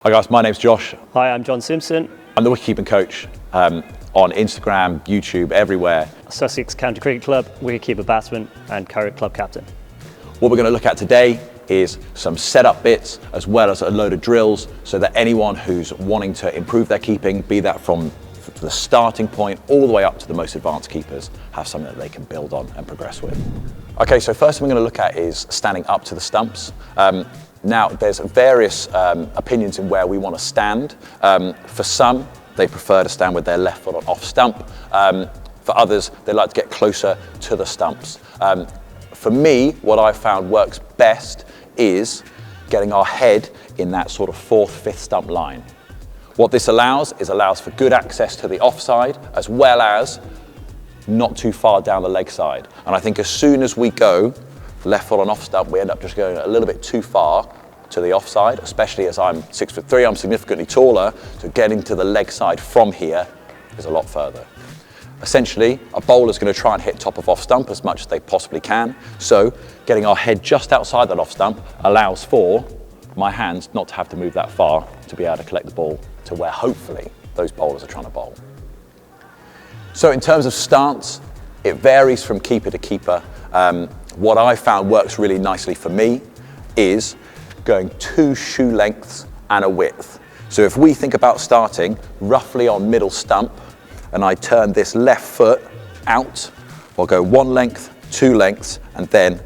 Hi guys, my name's Josh. Hi, I'm John Simpson. I'm the wicketkeeping coach on Instagram, YouTube, everywhere. Sussex County Cricket Club, wicketkeeper batsman and current club captain. What we're going to look at today is some setup bits as well as a load of drills so that anyone who's wanting to improve their keeping, be that from the starting point all the way up to the most advanced keepers, have something that they can build on and progress with. Okay, so first thing we're going to look at is standing up to the stumps. Now, there's various opinions in where we want to stand. For some, they prefer to stand with their left foot on off stump. For others, they like to get closer to the stumps. For me, what I've found works best is getting our head in that sort of fourth, fifth stump line. What this allows for good access to the offside as well as not too far down the leg side. And I think as soon as we go left foot on off stump, we end up just going a little bit too far to the offside, especially as I'm 6'3", I'm significantly taller, so getting to the leg side from here is a lot further. Essentially, a bowler's going to try and hit top of off stump as much as they possibly can, so getting our head just outside that off stump allows for my hands not to have to move that far to be able to collect the ball to where hopefully those bowlers are trying to bowl. So in terms of stance, it varies from keeper to keeper. What I found works really nicely for me is going 2 shoe lengths and a width. So if we think about starting roughly on middle stump and I turn this left foot out, I'll go 1 length, 2 lengths and then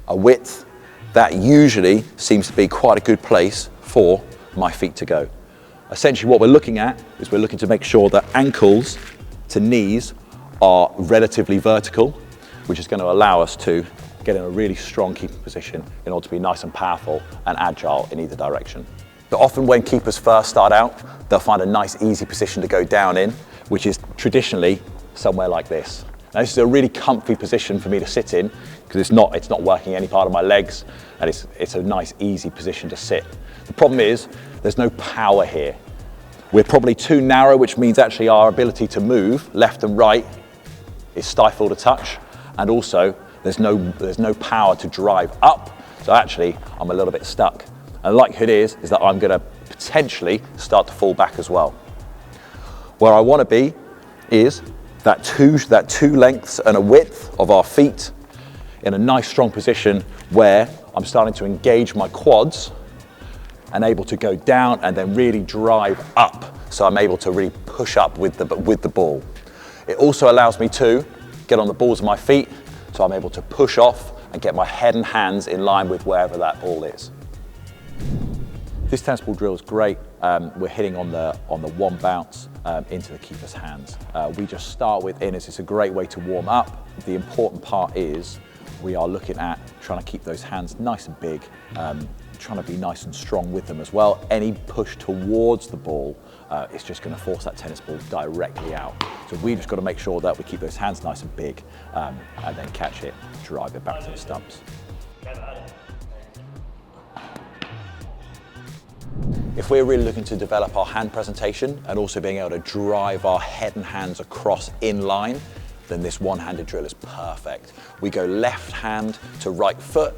a width. That usually seems to be quite a good place for my feet to go. Essentially what we're looking at is we're looking to make sure that ankles to knees are relatively vertical, which is going to allow us to get in a really strong keeping position in order to be nice and powerful and agile in either direction. But often when keepers first start out, they'll find a nice easy position to go down in, which is traditionally somewhere like this. Now this is a really comfy position for me to sit in because it's not working any part of my legs and it's a nice easy position to sit. The problem is there's no power here. We're probably too narrow, which means actually our ability to move left and right is stifled a touch, and also there's no power to drive up, so actually I'm a little bit stuck. And the likelihood is that I'm going to potentially start to fall back as well. Where I want to be is that two lengths and a width of our feet in a nice strong position where I'm starting to engage my quads and able to go down and then really drive up, so I'm able to really push up with the ball. It also allows me to get on the balls of my feet, so I'm able to push off and get my head and hands in line with wherever that ball is. This tennis ball drill is great. We're hitting on the one bounce into the keeper's hands. We just start with inners. It's a great way to warm up. The important part is we are looking at trying to keep those hands nice and big, trying to be nice and strong with them as well. Any push towards the ball is just going to force that tennis ball directly out. So we just got to make sure that we keep those hands nice and big and then catch it, drive it back to the stumps. If we're really looking to develop our hand presentation and also being able to drive our head and hands across in line, then this one-handed drill is perfect. We go left hand to right foot.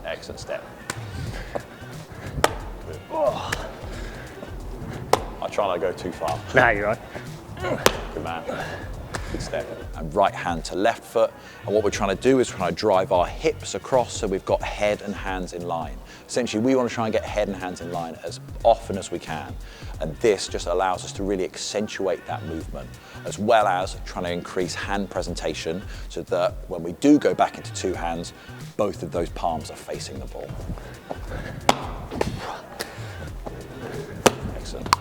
Excellent step. Good. Oh. I try not to go too far. Nah, you're right. Good man. Good step. And right hand to left foot. And what we're trying to do is trying to drive our hips across so we've got head and hands in line. Essentially, we want to try and get head and hands in line as often as we can. And this just allows us to really accentuate that movement, as well as trying to increase hand presentation so that when we do go back into two hands, both of those palms are facing the ball. Excellent.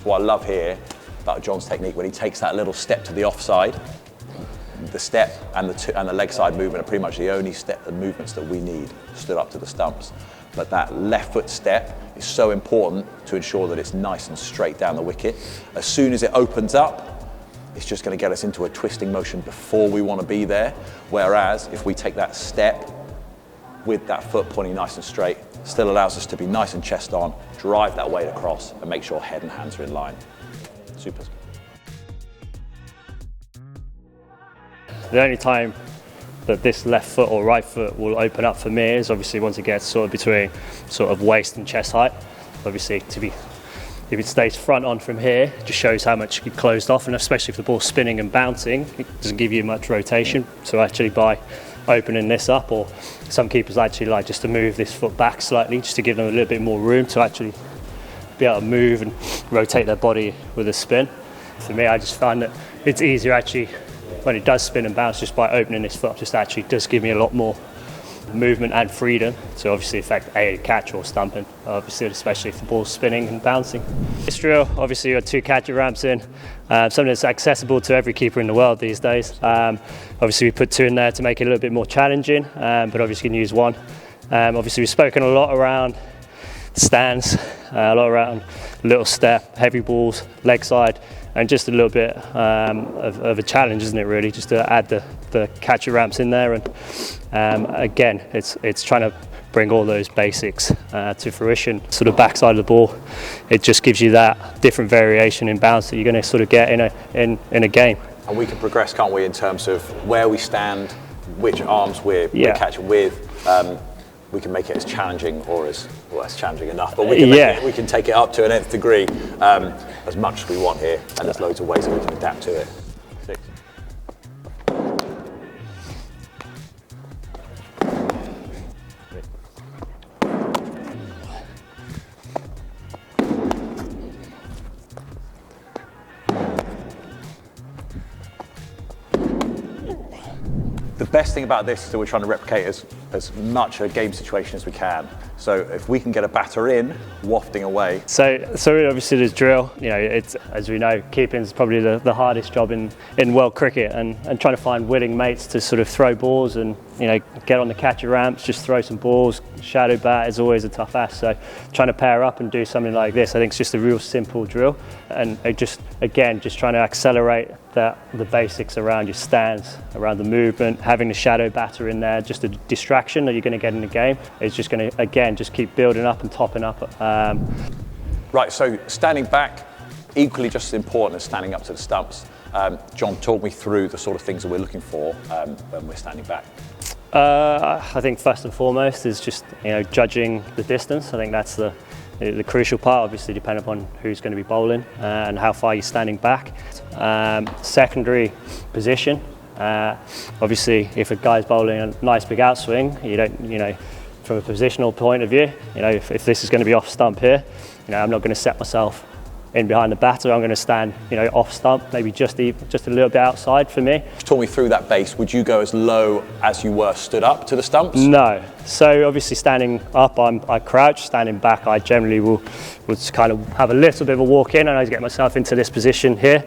What I love here about John's technique, when he takes that little step to the offside, the step and the leg side movement are pretty much the only movements that we need, stood up to the stumps. But that left foot step is so important to ensure that it's nice and straight down the wicket. As soon as it opens up, it's just going to get us into a twisting motion before we want to be there. Whereas if we take that step with that foot pointing nice and straight, still allows us to be nice and chest on, drive that weight across and make sure head and hands are in line. Super. The only time that this left foot or right foot will open up for me is obviously once it gets sort of between sort of waist and chest height. Obviously, if it stays front on from here, it just shows how much you closed off, and especially if the ball's spinning and bouncing, it doesn't give you much rotation. So actually by opening this up, or some keepers actually like just to move this foot back slightly, just to give them a little bit more room to actually be able to move and rotate their body with a spin. For me, I just find that it's easier actually when it does spin and bounce, just by opening this foot, just actually does give me a lot more movement and freedom to obviously affect a catch or stumping, obviously, especially if the ball's spinning and bouncing. This drill, obviously, you've got 2 catcher ramps in, something that's accessible to every keeper in the world these days. Obviously, we put 2 in there to make it a little bit more challenging, but obviously you can use 1. Obviously, we've spoken a lot around stands, a lot around little step, heavy balls, leg side, and just a little bit of a challenge, isn't it, really, just to add the catcher ramps in there. And again, it's trying to bring all those basics to fruition. Sort of backside of the ball, it just gives you that different variation in bounce that you're going to sort of get in a game. And we can progress, can't we, in terms of where we stand, which arms we're catching with. We can make it as challenging, or as challenging enough, but we can we can take it up to an nth degree as much as we want here, and there's loads of ways that we can adapt to it. 6. The best thing about this is that we're trying to replicate as much a game situation as we can. So if we can get a batter in, wafting away. So obviously this drill, it's, as we know, keeping is probably the hardest job in world cricket, and trying to find willing mates to sort of throw balls and get on the catcher ramps, just throw some balls, shadow bat is always a tough ask. So trying to pair up and do something like this, I think it's just a real simple drill, and just trying to accelerate the basics around your stance, around the movement, having the shadow batter in there, just a distraction that you're going to get in the game. It's just going to, again, just keep building up and topping up. Right, so standing back, equally just as important as standing up to the stumps. John, talk me through the sort of things that we're looking for when we're standing back. I think first and foremost is just judging the distance. I think that's the crucial part, obviously depending upon who's going to be bowling and how far you're standing back. Secondary position. Obviously, if a guy's bowling a nice big outswing, you don't, from a positional point of view, if this is going to be off stump here, I'm not going to set myself in behind the batter. I'm going to stand, off stump, maybe just a little bit outside for me. Talk me through that base. Would you go as low as you were stood up to the stumps? No. So obviously standing up, I crouch. Standing back, I generally will kind of have a little bit of a walk in, and I get myself into this position here.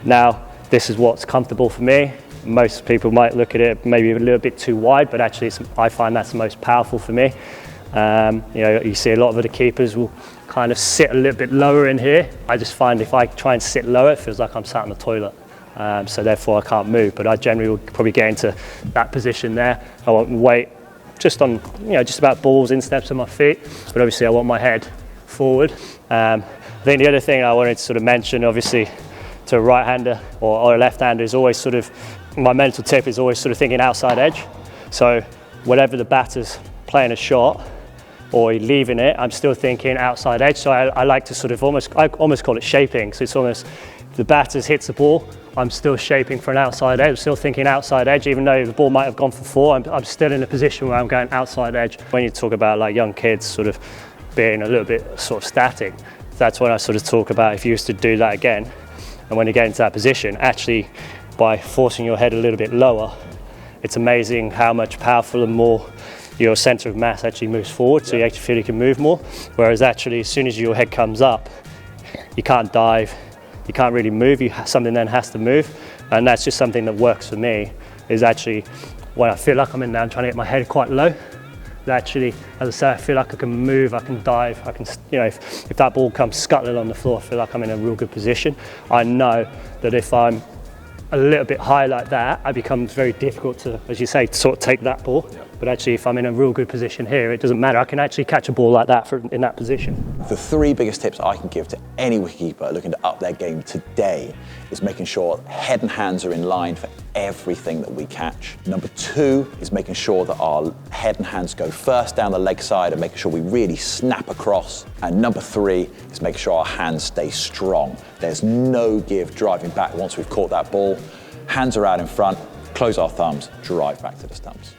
Now, this is what's comfortable for me. Most people might look at it maybe a little bit too wide, but actually I find that's the most powerful for me. You see a lot of the keepers will kind of sit a little bit lower in here. I just find if I try and sit lower, it feels like I'm sat on the toilet. So therefore I can't move, but I generally will probably get into that position there. I want weight just on, just about balls, insteps of my feet, but obviously I want my head forward. I think the other thing I wanted to sort of mention, obviously, to a right-hander or a left-hander is always sort of, my mental tip is always sort of thinking outside edge. So whatever the batter's playing a shot or leaving it, I'm still thinking outside edge. So I like to sort of I almost call it shaping. So it's almost, the batter hits the ball, I'm still shaping for an outside edge, I'm still thinking outside edge, even though the ball might have gone for 4, I'm still in a position where I'm going outside edge. When you talk about like young kids sort of being a little bit sort of static, that's when I sort of talk about if you used to do that again, and when you get into that position, actually by forcing your head a little bit lower, it's amazing how much powerful and more your centre of mass actually moves forward, so you actually feel you can move more. Whereas actually, as soon as your head comes up, you can't dive, you can't really move, something then has to move. And that's just something that works for me, is actually when I feel like I'm in there, I'm trying to get my head quite low. Actually, as I say, I feel like I can move, I can dive, I can, if that ball comes scuttling on the floor, I feel like I'm in a real good position. I know that if I'm a little bit high like that, it becomes very difficult to, as you say, sort of take that ball. But actually, if I'm in a real good position here, it doesn't matter. I can actually catch a ball like that in that position. The 3 biggest tips I can give to any wicketkeeper looking to up their game today is making sure head and hands are in line for everything that we catch. Number 2 is making sure that our head and hands go first down the leg side and making sure we really snap across. And number 3 is making sure our hands stay strong. There's no give driving back once we've caught that ball. Hands are out in front, close our thumbs, drive back to the stumps.